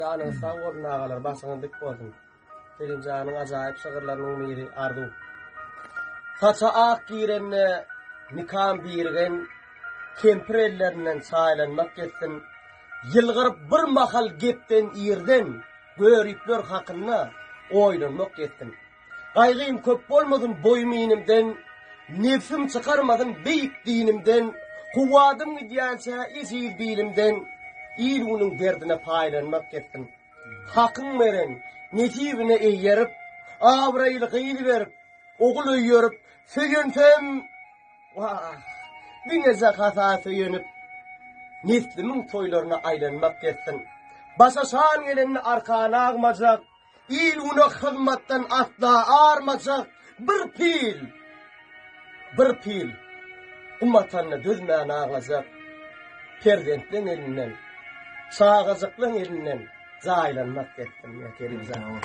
Yani sağ olun ağalar, basına dik olsun. Kerimcan'ın acayip şagırlarının biri Ardu. Saça ak girenle nikam birgen, kempir ellerinden çaylanmak getsin. Yılgırıp bir mahal gepten iyirden, görüpler hakkında oylanmak getsin. Kaygıyım köp bolmadın boyum iğnimden, nefsim çıkarmadın beyik dinimden, kuvadım gidiyansa izil bilimden, İlunun derdine paylanmak getsin. Hakkın veren, netibine eyyerip, avraylı gıyıl verip, oğul öyyörüp, söyöntem, vah, bir nezak hata söyönüp, neslimin toylarına aylanmak getsin. Basasan gelenini arkana ağmacak, İluna hizmattan asla ağarmacak, bir pil, ummatanına düzmeyen ağlacak, perdentlen elinden, sağızıklan elinden, zaylanmak getsin ya Kerimcan.